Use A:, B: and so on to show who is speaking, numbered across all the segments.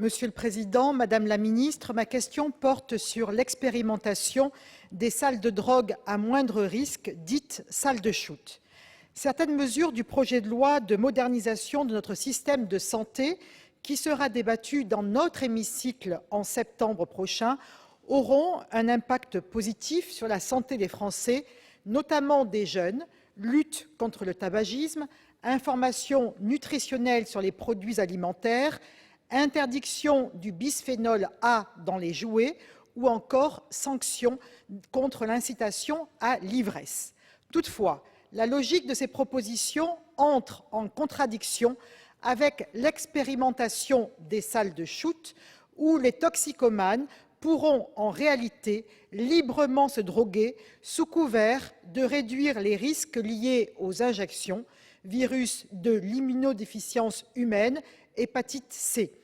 A: Monsieur le Président, Madame la Ministre, ma question porte sur l'expérimentation des salles de drogue à moindre risque, dites salles de shoot. Certaines mesures du projet de loi de modernisation de notre système de santé, qui sera débattu dans notre hémicycle en septembre prochain, auront un impact positif sur la santé des Français, notamment des jeunes, lutte contre le tabagisme, information nutritionnelle sur les produits alimentaires, interdiction du bisphénol A dans les jouets ou encore sanctions contre l'incitation à l'ivresse. Toutefois, la logique de ces propositions entre en contradiction avec l'expérimentation des salles de shoot où les toxicomanes pourront en réalité librement se droguer sous couvert de réduire les risques liés aux injections, virus de l'immunodéficience humaine, hépatite C,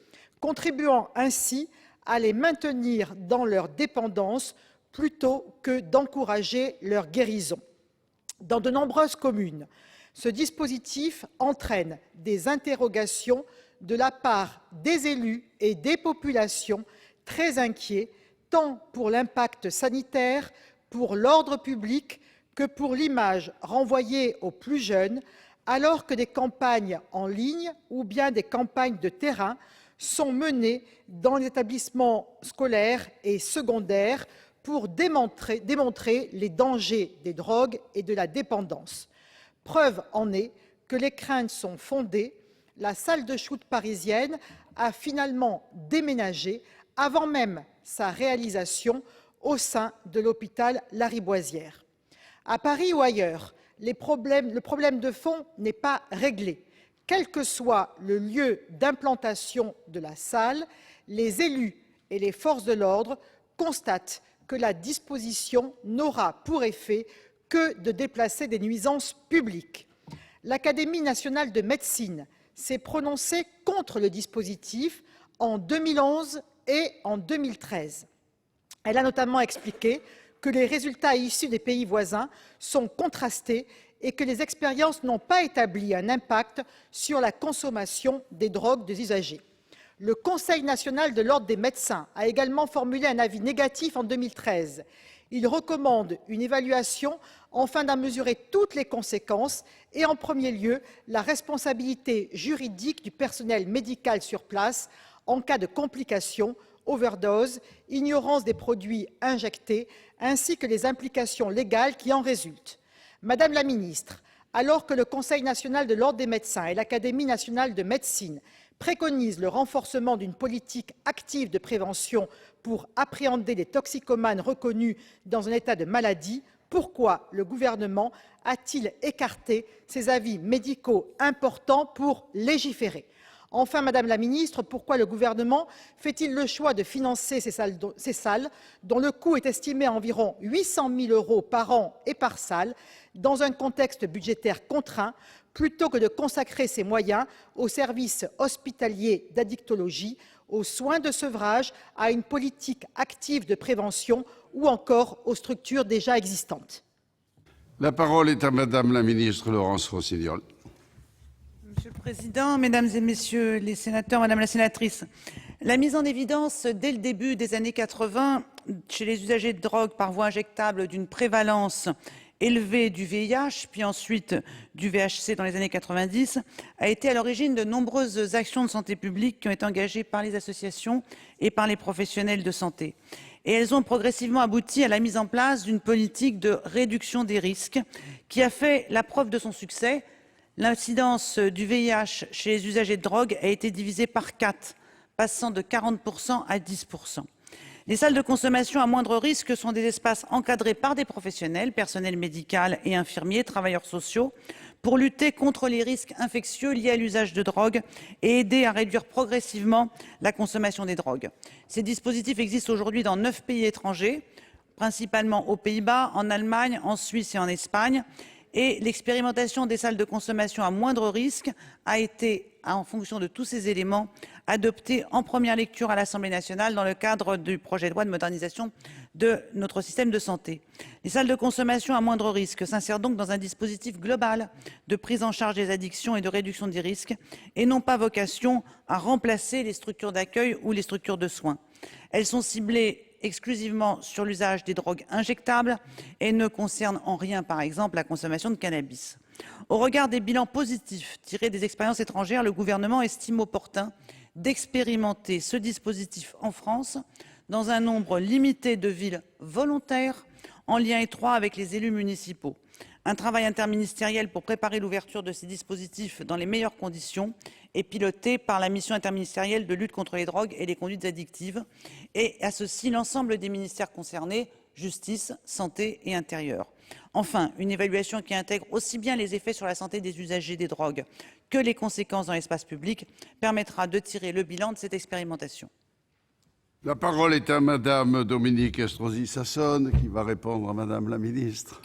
A: contribuant ainsi à les maintenir dans leur dépendance plutôt que d'encourager leur guérison. Dans de nombreuses communes, ce dispositif entraîne des interrogations de la part des élus et des populations très inquiets, tant pour l'impact sanitaire, pour l'ordre public que pour l'image renvoyée aux plus jeunes, alors que des campagnes en ligne ou bien des campagnes de terrain sont menées dans les établissements scolaires et secondaires pour démontrer les dangers des drogues et de la dépendance. Preuve en est que les craintes sont fondées. La salle de shoot parisienne a finalement déménagé avant même sa réalisation au sein de l'hôpital Lariboisière. À Paris ou ailleurs, le problème de fond n'est pas réglé. Quel que soit le lieu d'implantation de la salle, les élus et les forces de l'ordre constatent que la disposition n'aura pour effet que de déplacer des nuisances publiques. L'Académie nationale de médecine s'est prononcée contre le dispositif en 2011 et en 2013. Elle a notamment expliqué que les résultats issus des pays voisins sont contrastés et que les expériences n'ont pas établi un impact sur la consommation des drogues des usagers. Le Conseil national de l'ordre des médecins a également formulé un avis négatif en 2013. Il recommande une évaluation afin d'en mesurer toutes les conséquences et en premier lieu la responsabilité juridique du personnel médical sur place en cas de complications, overdose, ignorance des produits injectés, ainsi que les implications légales qui en résultent. Madame la ministre, alors que le Conseil national de l'ordre des médecins et l'Académie nationale de médecine préconisent le renforcement d'une politique active de prévention pour appréhender les toxicomanes reconnus dans un état de maladie, pourquoi le gouvernement a-t-il écarté ces avis médicaux importants pour légiférer? Enfin, Madame la Ministre, pourquoi le gouvernement fait-il le choix de financer ces salles dont le coût est estimé à environ 800 000 € par an et par salle, dans un contexte budgétaire contraint, plutôt que de consacrer ces moyens aux services hospitaliers d'addictologie, aux soins de sevrage, à une politique active de prévention ou encore aux structures déjà existantes?
B: La parole est à Madame la Ministre Laurence Rossignol.
C: Monsieur le Président, Mesdames et Messieurs les sénateurs, Madame la sénatrice, la mise en évidence dès le début des années 80 chez les usagers de drogue par voie injectable d'une prévalence élevée du VIH, puis ensuite du VHC dans les années 90, a été à l'origine de nombreuses actions de santé publique qui ont été engagées par les associations et par les professionnels de santé. Et elles ont progressivement abouti à la mise en place d'une politique de réduction des risques qui a fait la preuve de son succès. L'incidence du VIH chez les usagers de drogue a été divisée par 4, passant de 40% à 10%. Les salles de consommation à moindre risque sont des espaces encadrés par des professionnels, personnel médical et infirmiers, travailleurs sociaux, pour lutter contre les risques infectieux liés à l'usage de drogue et aider à réduire progressivement la consommation des drogues. Ces dispositifs existent aujourd'hui dans 9 pays étrangers, principalement aux Pays-Bas, en Allemagne, en Suisse et en Espagne. Et l'expérimentation des salles de consommation à moindre risque a été, en fonction de tous ces éléments, adopté en première lecture à l'Assemblée nationale dans le cadre du projet de loi de modernisation de notre système de santé. Les salles de consommation à moindre risque s'insèrent donc dans un dispositif global de prise en charge des addictions et de réduction des risques et n'ont pas vocation à remplacer les structures d'accueil ou les structures de soins. Elles sont ciblées exclusivement sur l'usage des drogues injectables et ne concernent en rien, par exemple, la consommation de cannabis. Au regard des bilans positifs tirés des expériences étrangères, le gouvernement estime opportun d'expérimenter ce dispositif en France dans un nombre limité de villes volontaires en lien étroit avec les élus municipaux. Un travail interministériel pour préparer l'ouverture de ces dispositifs dans les meilleures conditions est piloté par la mission interministérielle de lutte contre les drogues et les conduites addictives et associe l'ensemble des ministères concernés, justice, santé et intérieur. Enfin, une évaluation qui intègre aussi bien les effets sur la santé des usagers des drogues que les conséquences dans l'espace public permettra de tirer le bilan de cette expérimentation.
B: La parole est à Madame Dominique Estrosi Sassone, qui va répondre à Madame la ministre.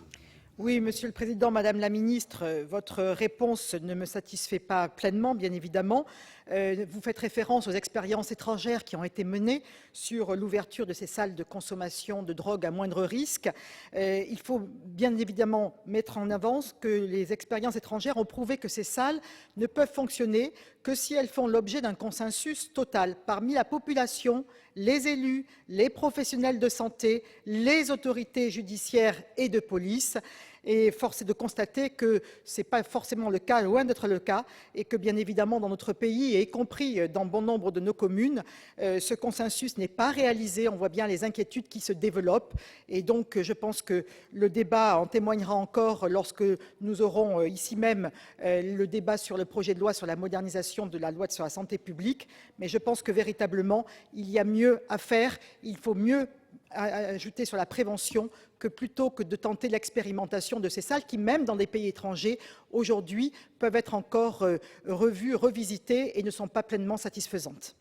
A: Oui, Monsieur le Président, Madame la Ministre, votre réponse ne me satisfait pas pleinement, bien évidemment. Vous faites référence aux expériences étrangères qui ont été menées sur l'ouverture de ces salles de consommation de drogue à moindre risque. Il faut bien évidemment mettre en avant que les expériences étrangères ont prouvé que ces salles ne peuvent fonctionner que si elles font l'objet d'un consensus total parmi la population, les élus, les professionnels de santé, les autorités judiciaires et de police. Et force est de constater que ce n'est pas forcément le cas, loin d'être le cas, et que bien évidemment dans notre pays, et y compris dans bon nombre de nos communes, ce consensus n'est pas réalisé. On voit bien les inquiétudes qui se développent. Et donc je pense que le débat en témoignera encore lorsque nous aurons ici même le débat sur le projet de loi sur la modernisation de la loi sur la santé publique. Mais je pense que véritablement, il y a mieux à faire. Il faut mieux ajouter sur la prévention que plutôt que de tenter l'expérimentation de ces salles qui, même dans des pays étrangers, aujourd'hui, peuvent être encore revues, revisitées et ne sont pas pleinement satisfaisantes.